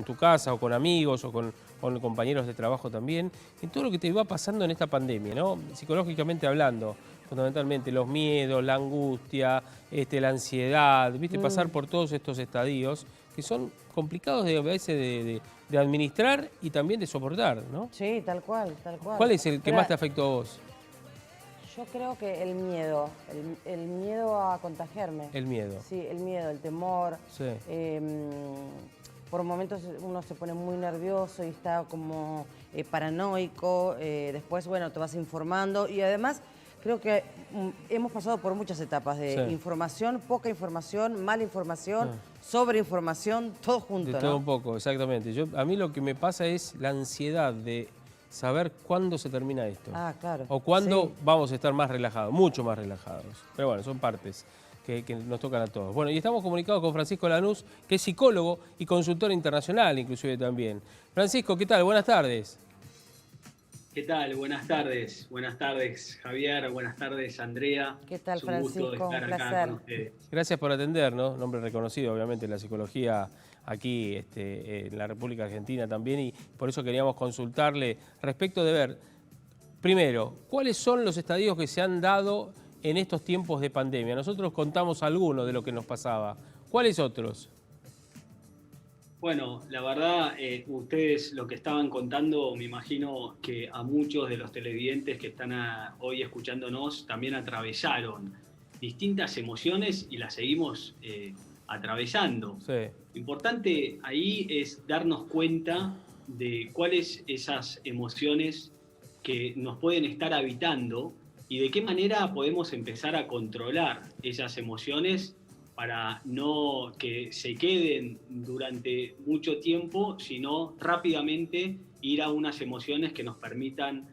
tu casa o con amigos o con compañeros de trabajo también, en todo lo que te va pasando en esta pandemia, ¿no? Psicológicamente hablando, fundamentalmente los miedos, la angustia, la ansiedad, ¿viste? Pasar por todos estos estadios que son complicados a veces de administrar y también de soportar, ¿no? Sí, tal cual, tal cual. ¿Cuál es el que Pero más te afectó a vos? yo creo que el miedo, el miedo a contagiarme. El miedo. Sí, el miedo, el temor. Sí. Por momentos uno se pone muy nervioso y está como paranoico. Después, bueno, te vas informando. Y además, creo que hemos pasado por muchas etapas de información, poca información, mala información, sobreinformación, todo junto, De todo ¿no? un poco, exactamente. A mí lo que me pasa es la ansiedad de saber cuándo se termina esto. Ah, claro. O cuándo Sí. vamos a estar más relajados, mucho más relajados. Pero bueno, son partes que nos tocan a todos. Bueno, y estamos comunicados con Francisco Lanús, que es psicólogo y consultor internacional, inclusive también. Francisco, ¿qué tal? Buenas tardes. ¿Qué tal? Buenas tardes. Buenas tardes, Javier. Buenas tardes, Andrea. ¿Qué tal, Es un gusto Francisco? estar Un acá placer. con ustedes. Gracias por atendernos, nombre reconocido obviamente en la psicología aquí en la República Argentina también, y por eso queríamos consultarle respecto de ver, primero, ¿cuáles son los estadios que se han dado en estos tiempos de pandemia? Nosotros contamos algunos de lo que nos pasaba. ¿Cuáles otros? Bueno, la verdad, ustedes lo que estaban contando, me imagino que a muchos de los televidentes que están hoy escuchándonos también atravesaron distintas emociones y las seguimos atravesando. Sí. Lo importante ahí es darnos cuenta de cuáles esas emociones que nos pueden estar habitando y de qué manera podemos empezar a controlar esas emociones para no que se queden durante mucho tiempo, sino rápidamente ir a unas emociones que nos permitan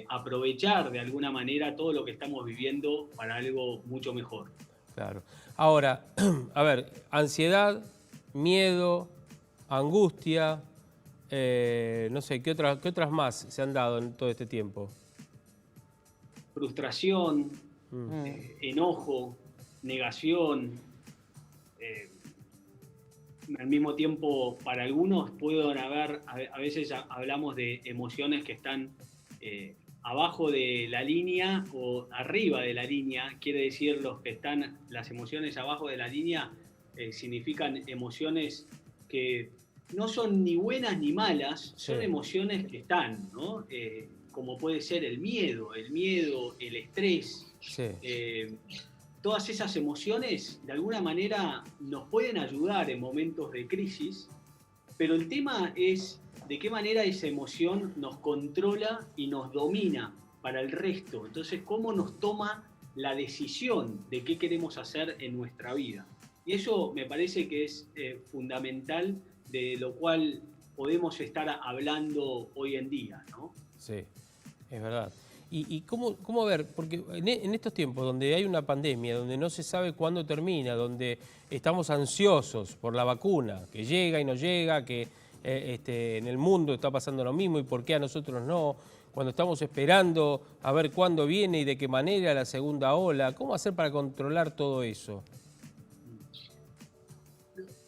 aprovechar de alguna manera todo lo que estamos viviendo para algo mucho mejor. Claro. Ahora, a ver, ansiedad, miedo, angustia, no sé, ¿qué otras más se han dado en todo este tiempo? Frustración, enojo, negación. Al mismo tiempo, para algunos pueden haber, a veces hablamos de emociones que están abajo de la línea o arriba de la línea. Quiere decir, las emociones abajo de la línea significan emociones que no son ni buenas ni malas, son emociones que están, ¿no? Como puede ser el miedo, el estrés. Sí. Todas esas emociones de alguna manera nos pueden ayudar en momentos de crisis, pero el tema es de qué manera esa emoción nos controla y nos domina para el resto. Entonces, cómo nos toma la decisión de qué queremos hacer en nuestra vida. Y eso me parece que es fundamental, de lo cual podemos estar hablando hoy en día, ¿no? Sí, es verdad. ¿Y cómo ver? Porque en estos tiempos donde hay una pandemia, donde no se sabe cuándo termina, donde estamos ansiosos por la vacuna, que llega y no llega, que en el mundo está pasando lo mismo y por qué a nosotros no, cuando estamos esperando a ver cuándo viene y de qué manera la segunda ola, ¿cómo hacer para controlar todo eso?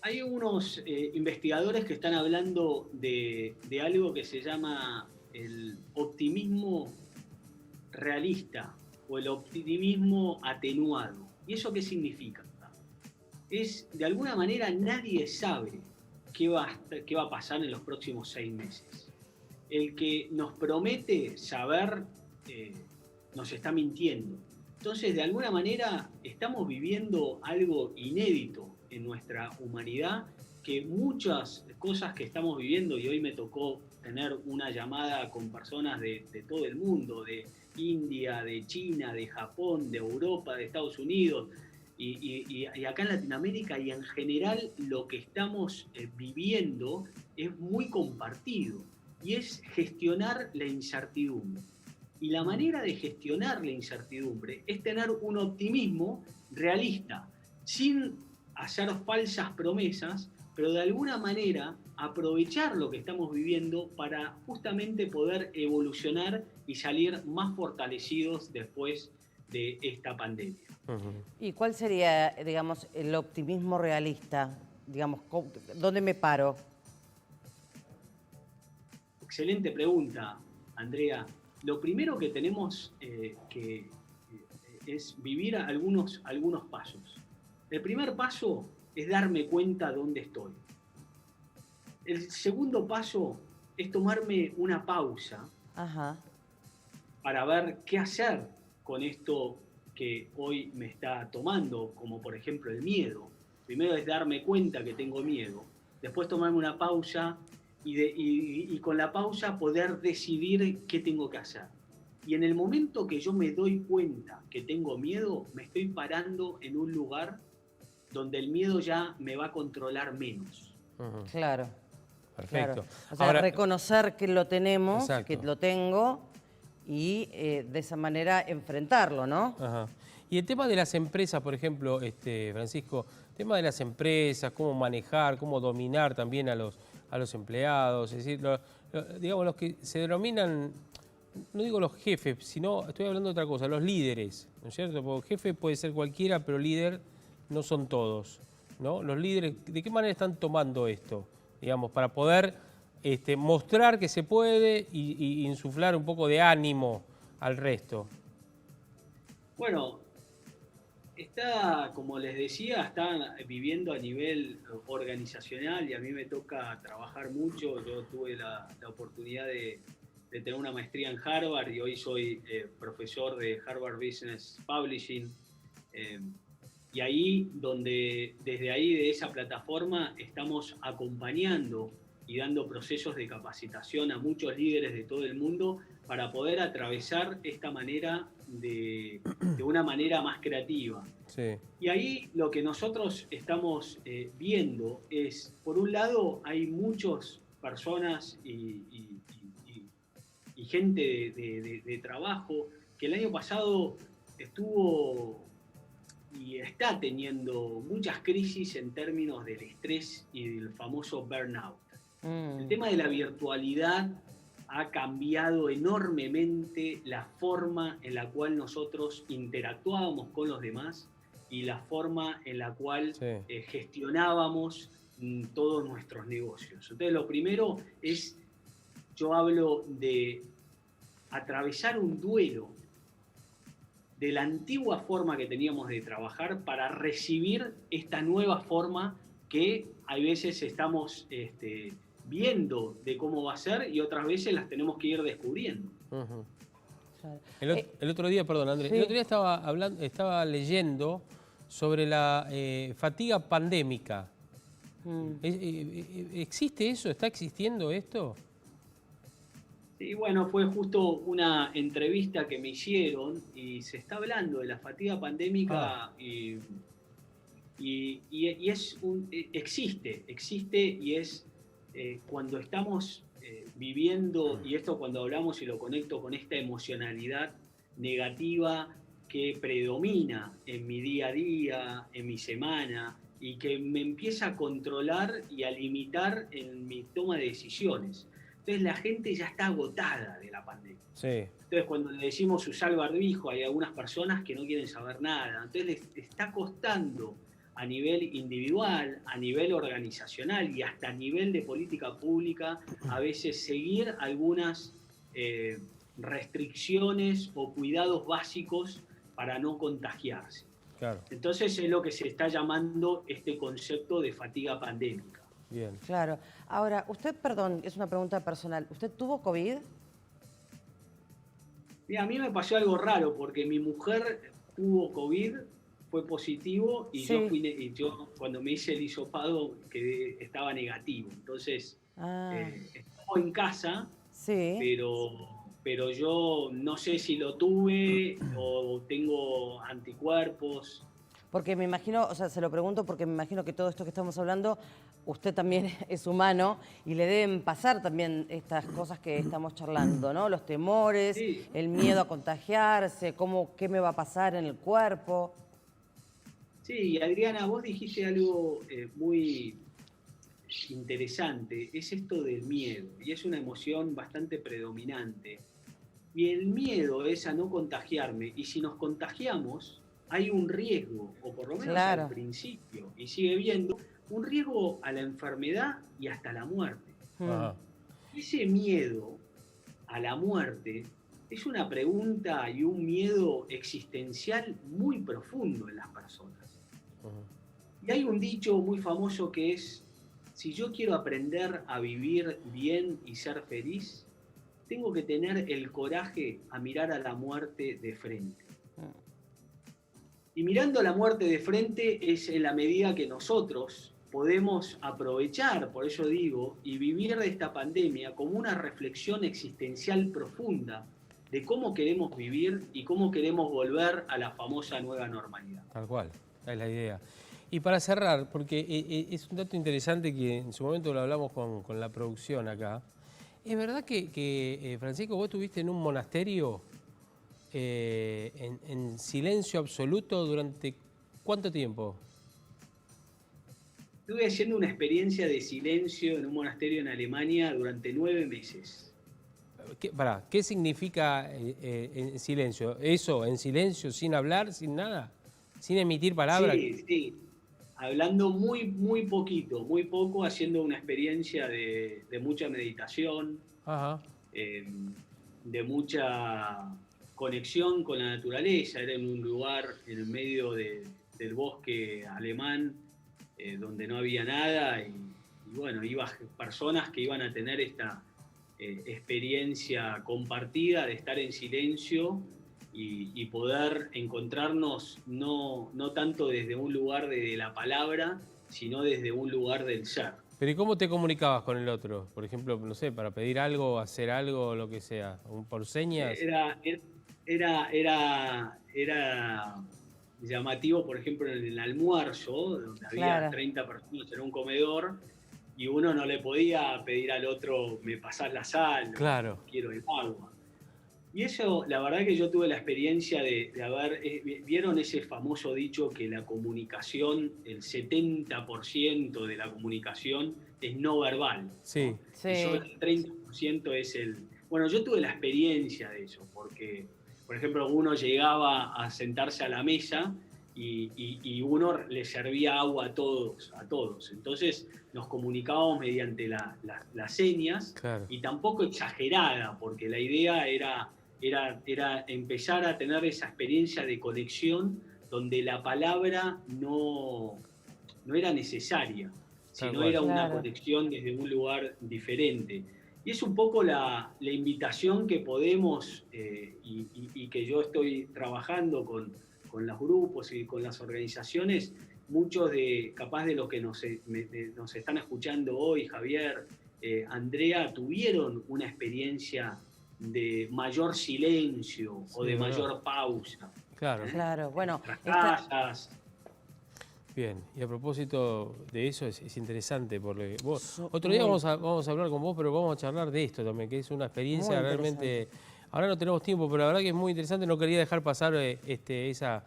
Hay unos investigadores que están hablando de algo que se llama el optimismo realista o el optimismo atenuado. ¿Y eso qué significa? Es, de alguna manera, nadie sabe qué va a pasar en los próximos 6 meses. El que nos promete saber nos está mintiendo. Entonces, de alguna manera, estamos viviendo algo inédito en nuestra humanidad, que muchas cosas que estamos viviendo, y hoy me tocó tener una llamada con personas de todo el mundo, de India, de China, de Japón, de Europa, de Estados Unidos, y acá en Latinoamérica, y en general lo que estamos viviendo es muy compartido, y es gestionar la incertidumbre. Y la manera de gestionar la incertidumbre es tener un optimismo realista, sin hacer falsas promesas, pero de alguna manera aprovechar lo que estamos viviendo para justamente poder evolucionar y salir más fortalecidos después de esta pandemia. ¿Y cuál sería, digamos, el optimismo realista? Digamos, ¿dónde me paro? excelente pregunta, Andrea. Lo primero que tenemos es vivir algunos pasos. El primer paso es darme cuenta dónde estoy. El segundo paso es tomarme una pausa para ver qué hacer con esto que hoy me está tomando, como por ejemplo el miedo. Primero es darme cuenta que tengo miedo, después tomarme una pausa y con la pausa poder decidir qué tengo que hacer. Y en el momento que yo me doy cuenta que tengo miedo, me estoy parando en un lugar donde el miedo ya me va a controlar menos. Claro. Perfecto. Claro. O sea, ahora, reconocer que lo tenemos, exacto. que lo tengo, y de esa manera enfrentarlo, ¿no? Ajá. Y el tema de las empresas, por ejemplo, Francisco, el tema de las empresas, cómo manejar, cómo dominar también a los empleados, es decir, digamos, los que se denominan, no digo los jefes, sino estoy hablando de otra cosa, los líderes, ¿no es cierto? Porque jefe puede ser cualquiera, pero líder no son todos, ¿no? Los líderes, ¿de qué manera están tomando esto? Digamos, para poder mostrar que se puede y insuflar un poco de ánimo al resto. Bueno, como les decía, están viviendo a nivel organizacional y a mí me toca trabajar mucho. Yo tuve la oportunidad de tener una maestría en Harvard y hoy soy profesor de Harvard Business Publishing. Y ahí, desde ahí, de esa plataforma, estamos acompañando y dando procesos de capacitación a muchos líderes de todo el mundo para poder atravesar esta manera de una manera más creativa. Sí. Y ahí lo que nosotros estamos viendo es, por un lado, hay muchas personas y gente de trabajo que el año pasado estuvo y está teniendo muchas crisis en términos del estrés y del famoso burnout. El tema de la virtualidad ha cambiado enormemente la forma en la cual nosotros interactuábamos con los demás y la forma en la cual gestionábamos todos nuestros negocios. Entonces, lo primero es, yo hablo de atravesar un duelo de la antigua forma que teníamos de trabajar para recibir esta nueva forma que a veces estamos viendo de cómo va a ser y otras veces las tenemos que ir descubriendo. El otro día, perdón, Andrés, el otro día estaba leyendo sobre la fatiga pandémica. ¿Existe eso? ¿Está existiendo esto? Y bueno, fue justo una entrevista que me hicieron y se está hablando de la fatiga pandémica y existe y es cuando estamos viviendo, y esto cuando hablamos y lo conecto con esta emocionalidad negativa que predomina en mi día a día, en mi semana, y que me empieza a controlar y a limitar en mi toma de decisiones. Entonces la gente ya está agotada de la pandemia. Sí. Entonces cuando le decimos usar barbijo, hay algunas personas que no quieren saber nada. Entonces les está costando a nivel individual, a nivel organizacional y hasta a nivel de política pública a veces seguir algunas restricciones o cuidados básicos para no contagiarse. Claro. Entonces es lo que se está llamando este concepto de fatiga pandémica. Bien. Claro. Ahora, usted, perdón, es una pregunta personal. ¿Usted tuvo COVID? Mira, a mí me pasó algo raro porque mi mujer tuvo COVID, fue positivo y yo cuando me hice el hisopado estaba negativo. Entonces, estaba en casa, pero yo no sé si lo tuve o tengo anticuerpos. Porque me imagino, o sea, se lo pregunto porque me imagino que todo esto que estamos hablando, usted también es humano y le deben pasar también estas cosas que estamos charlando, ¿no? Los temores, el miedo a contagiarse, qué me va a pasar en el cuerpo. Sí, Adriana, vos dijiste algo muy interesante, es esto del miedo, y es una emoción bastante predominante. Y el miedo es a no contagiarme, y si nos contagiamos, hay un riesgo, o por lo menos al principio, y sigue habiendo un riesgo a la enfermedad y hasta la muerte. Ajá. ese miedo a la muerte es una pregunta y un miedo existencial muy profundo en las personas. Y hay un dicho muy famoso que es: si yo quiero aprender a vivir bien y ser feliz, tengo que tener el coraje a mirar a la muerte de frente. Y mirando a la muerte de frente es en la medida que nosotros podemos aprovechar, por eso digo, y vivir de esta pandemia como una reflexión existencial profunda de cómo queremos vivir y cómo queremos volver a la famosa nueva normalidad. Tal cual, es la idea. Y para cerrar, porque es un dato interesante que en su momento lo hablamos con la producción acá, ¿es verdad que Francisco, vos estuviste en un monasterio en silencio absoluto durante cuánto tiempo? Estuve haciendo una experiencia de silencio en un monasterio en Alemania durante 9 meses. ¿Qué significa en silencio? ¿Eso, en silencio, sin hablar, sin nada? ¿Sin emitir palabras? Sí. Hablando muy poquito, muy poco, haciendo una experiencia de mucha meditación, de mucha conexión con la naturaleza. Era en un lugar en el medio del bosque alemán, donde no había nada, y bueno, iban personas que iban a tener esta experiencia compartida de estar en silencio y poder encontrarnos no tanto desde un lugar de la palabra, sino desde un lugar del ser. ¿Pero y cómo te comunicabas con el otro? Por ejemplo, no sé, para pedir algo, hacer algo, lo que sea, por señas. Era llamativo, por ejemplo, en el almuerzo, donde había 30 personas en un comedor, y uno no le podía pedir al otro: me pasás la sal, claro, quiero el agua. Y eso, la verdad que yo tuve la experiencia de haber, ¿vieron ese famoso dicho que la comunicación, el 70% de la comunicación es no verbal? Sí. ¿No? Sí. Y solo el 30% es el... Bueno, yo tuve la experiencia de eso, porque, por ejemplo, uno llegaba a sentarse a la mesa y uno le servía agua a todos. Entonces nos comunicábamos mediante las señas, claro, y tampoco exagerada, porque la idea era empezar a tener esa experiencia de conexión donde la palabra no era necesaria, sino era una conexión desde un lugar diferente. Y es un poco la invitación que podemos, y que yo estoy trabajando con los grupos y con las organizaciones. Muchos capaz de los que nos están escuchando hoy, Javier, Andrea, tuvieron una experiencia de mayor silencio, sí, o de mayor pausa. Claro. Claro, bueno. Casas. Bien, y a propósito de eso es interesante, porque otro día vamos a hablar con vos, pero vamos a charlar de esto también, que es una experiencia realmente... Ahora no tenemos tiempo, pero la verdad que es muy interesante, no quería dejar pasar ese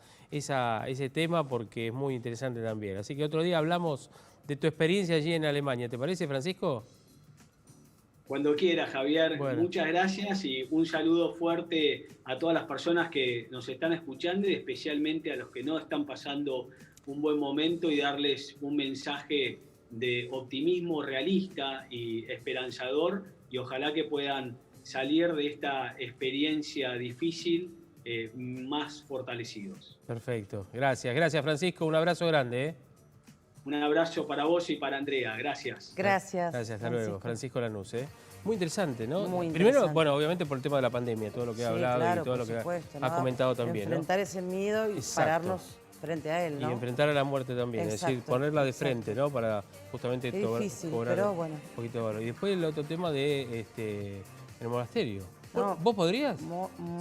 tema porque es muy interesante también. Así que otro día hablamos de tu experiencia allí en Alemania. ¿Te parece, Francisco? Cuando quiera, Javier. Bueno. Muchas gracias y un saludo fuerte a todas las personas que nos están escuchando y especialmente a los que no están pasando un buen momento, y darles un mensaje de optimismo realista y esperanzador, y ojalá que puedan salir de esta experiencia difícil más fortalecidos. Perfecto. Gracias, Francisco. Un abrazo grande. Un abrazo para vos y para Andrea. Gracias. Gracias. Hasta luego. Francisco Lanús. Muy interesante, ¿no? Muy Primero, interesante. bueno, obviamente por el tema de la pandemia, todo lo que ha hablado, claro, y todo lo que ha comentado también. Enfrentar, ¿no?, ese miedo y pararnos frente a él, ¿no? Y enfrentar a la muerte también, es decir, ponerla de frente, ¿no? Para justamente cobrar pero bueno, un poquito de valor. Y después el otro tema de el monasterio. No, ¿vos podrías?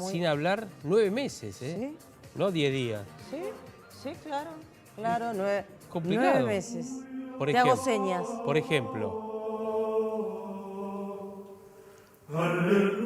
Sin hablar 9 meses, ¿eh? ¿Sí? No 10 días. Sí, claro, 9 meses. Te hago señas. Por ejemplo. Aleluya.